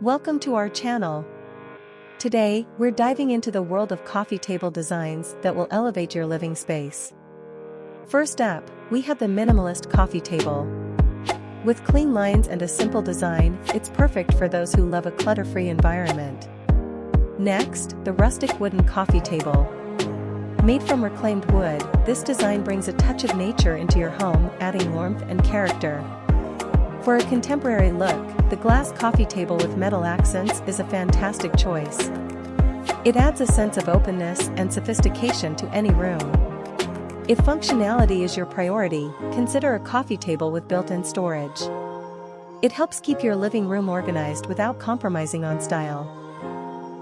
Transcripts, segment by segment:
Welcome to our channel. Today, we're diving into the world of coffee table designs that will elevate your living space. First up, we have the minimalist coffee table. With clean lines and a simple design, it's perfect for those who love a clutter-free environment. Next, the rustic wooden coffee table. Made from reclaimed wood, this design brings a touch of nature into your home, adding warmth and character. For a contemporary look, the glass coffee table with metal accents is a fantastic choice. It adds a sense of openness and sophistication to any room. If functionality is your priority, consider a coffee table with built-in storage. It helps keep your living room organized without compromising on style.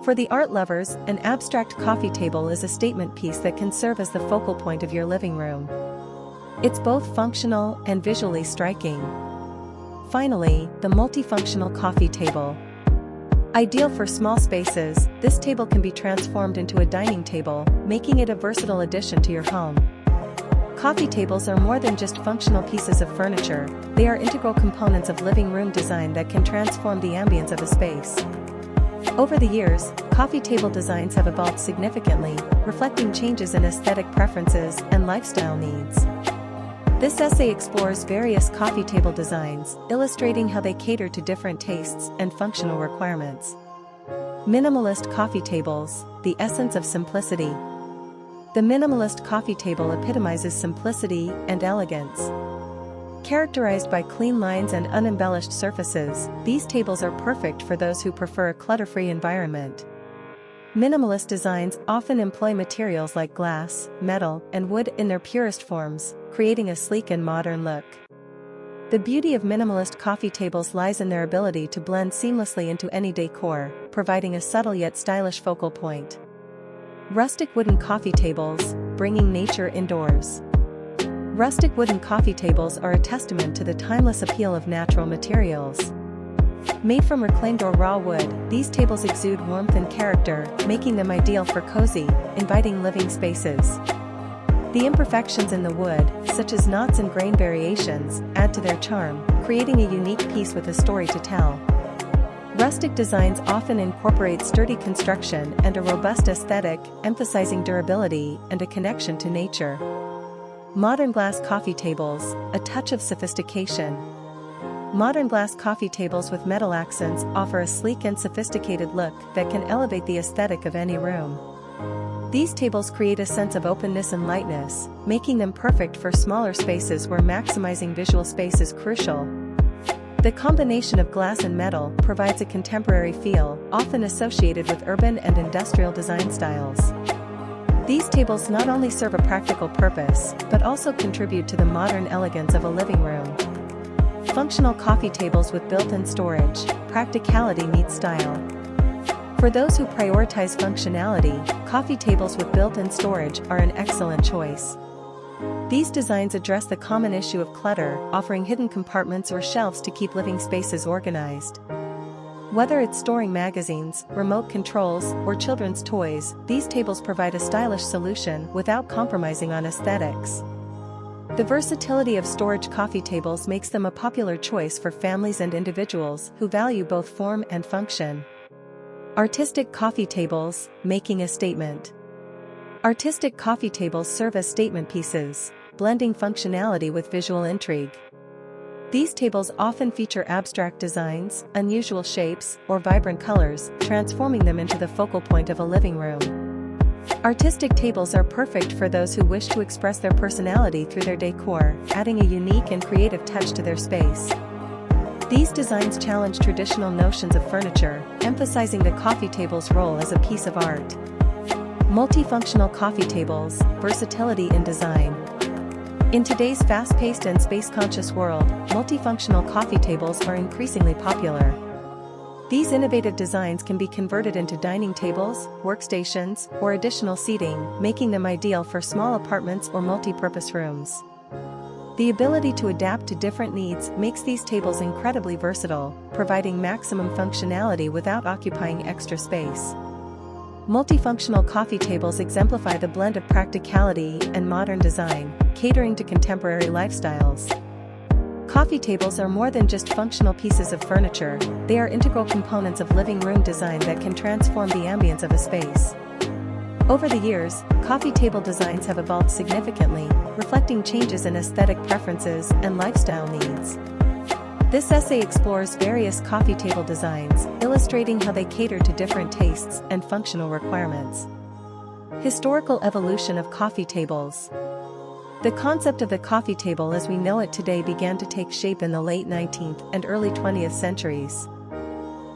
For the art lovers, an abstract coffee table is a statement piece that can serve as the focal point of your living room. It's both functional and visually striking. Finally, the multifunctional coffee table. Ideal for small spaces, this table can be transformed into a dining table, making it a versatile addition to your home. Coffee tables are more than just functional pieces of furniture, they are integral components of living room design that can transform the ambience of a space. Over the years, coffee table designs have evolved significantly, reflecting changes in aesthetic preferences and lifestyle needs. This essay explores various coffee table designs, illustrating how they cater to different tastes and functional requirements. Minimalist coffee tables, the essence of simplicity. The minimalist coffee table epitomizes simplicity and elegance. Characterized by clean lines and unembellished surfaces, these tables are perfect for those who prefer a clutter-free environment. Minimalist designs often employ materials like glass, metal, and wood in their purest forms, creating a sleek and modern look. The beauty of minimalist coffee tables lies in their ability to blend seamlessly into any decor, providing a subtle yet stylish focal point. Rustic wooden coffee tables, bringing nature indoors. Rustic wooden coffee tables are a testament to the timeless appeal of natural materials. Made from reclaimed or raw wood, these tables exude warmth and character, making them ideal for cozy, inviting living spaces. The imperfections in the wood, such as knots and grain variations, add to their charm, creating a unique piece with a story to tell. Rustic designs often incorporate sturdy construction and a robust aesthetic, emphasizing durability and a connection to nature. Modern glass coffee tables, a touch of sophistication. Modern glass coffee tables with metal accents offer a sleek and sophisticated look that can elevate the aesthetic of any room. These tables create a sense of openness and lightness, making them perfect for smaller spaces where maximizing visual space is crucial. The combination of glass and metal provides a contemporary feel, often associated with urban and industrial design styles. These tables not only serve a practical purpose, but also contribute to the modern elegance of a living room. Functional coffee tables with built-in storage, practicality meets style. For those who prioritize functionality, coffee tables with built-in storage are an excellent choice. These designs address the common issue of clutter, offering hidden compartments or shelves to keep living spaces organized. Whether it's storing magazines, remote controls, or children's toys, these tables provide a stylish solution without compromising on aesthetics. The versatility of storage coffee tables makes them a popular choice for families and individuals who value both form and function. Artistic coffee tables, making a statement. Artistic coffee tables serve as statement pieces, blending functionality with visual intrigue. These tables often feature abstract designs, unusual shapes, or vibrant colors, transforming them into the focal point of a living room. Artistic tables are perfect for those who wish to express their personality through their decor, adding a unique and creative touch to their space. These designs challenge traditional notions of furniture, emphasizing the coffee table's role as a piece of art. Multifunctional coffee tables, versatility in design. In today's fast-paced and space-conscious world, multifunctional coffee tables are increasingly popular. These innovative designs can be converted into dining tables, workstations, or additional seating, making them ideal for small apartments or multi-purpose rooms. The ability to adapt to different needs makes these tables incredibly versatile, providing maximum functionality without occupying extra space. Multifunctional coffee tables exemplify the blend of practicality and modern design, catering to contemporary lifestyles. Coffee tables are more than just functional pieces of furniture, they are integral components of living room design that can transform the ambience of a space. Over the years, coffee table designs have evolved significantly, reflecting changes in aesthetic preferences and lifestyle needs. This essay explores various coffee table designs, illustrating how they cater to different tastes and functional requirements. Historical evolution of coffee tables. The concept of the coffee table as we know it today began to take shape in the late 19th and early 20th centuries.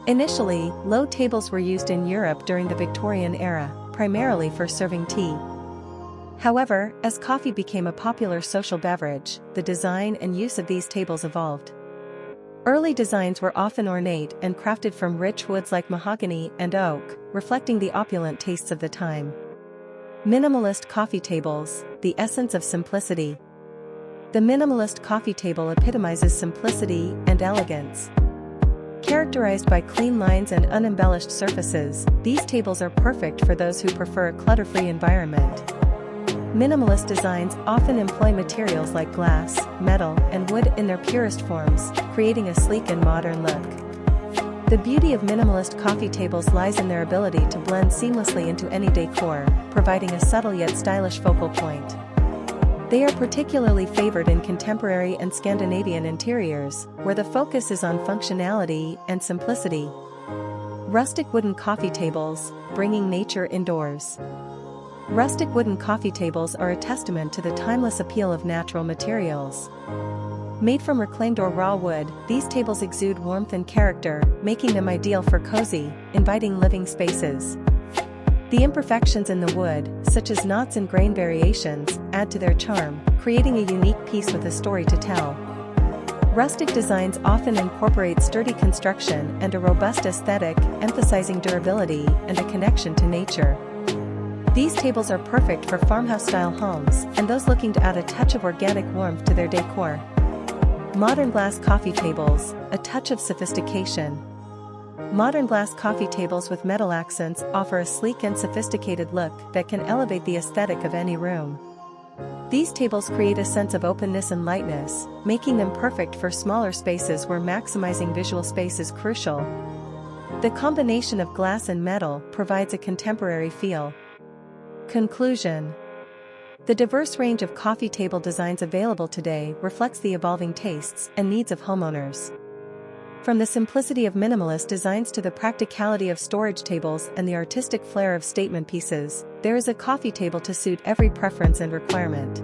Initially, low tables were used in Europe during the Victorian era, primarily for serving tea. However, as coffee became a popular social beverage, the design and use of these tables evolved. Early designs were often ornate and crafted from rich woods like mahogany and oak, reflecting the opulent tastes of the time. Minimalist coffee tables, the essence of simplicity. The minimalist coffee table epitomizes simplicity and elegance. Characterized by clean lines and unembellished surfaces, these tables are perfect for those who prefer a clutter-free environment. Minimalist designs often employ materials like glass, metal, and wood in their purest forms, creating a sleek and modern look. The beauty of minimalist coffee tables lies in their ability to blend seamlessly into any decor, providing a subtle yet stylish focal point. They are particularly favored in contemporary and Scandinavian interiors, where the focus is on functionality and simplicity. Rustic wooden coffee tables, bringing nature indoors. Rustic wooden coffee tables are a testament to the timeless appeal of natural materials. Made from reclaimed or raw wood, these tables exude warmth and character, making them ideal for cozy, inviting living spaces. The imperfections in the wood, such as knots and grain variations, add to their charm, creating a unique piece with a story to tell. Rustic designs often incorporate sturdy construction and a robust aesthetic, emphasizing durability and a connection to nature. These tables are perfect for farmhouse-style homes and those looking to add a touch of organic warmth to their decor. Modern glass coffee tables, a touch of sophistication. Modern glass coffee tables with metal accents offer a sleek and sophisticated look that can elevate the aesthetic of any room. These tables create a sense of openness and lightness, making them perfect for smaller spaces where maximizing visual space is crucial. The combination of glass and metal provides a contemporary feel. Conclusion. The diverse range of coffee table designs available today reflects the evolving tastes and needs of homeowners. From the simplicity of minimalist designs to the practicality of storage tables and the artistic flair of statement pieces, there is a coffee table to suit every preference and requirement.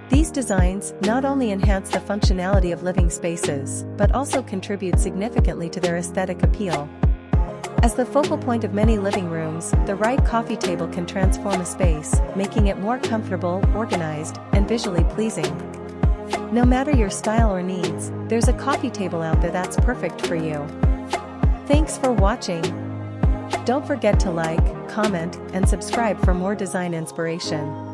These designs not only enhance the functionality of living spaces, but also contribute significantly to their aesthetic appeal. As the focal point of many living rooms, the right coffee table can transform a space, making it more comfortable, organized, and visually pleasing. No matter your style or needs, there's a coffee table out there that's perfect for you. Thanks for watching. Don't forget to like, comment, and subscribe for more design inspiration.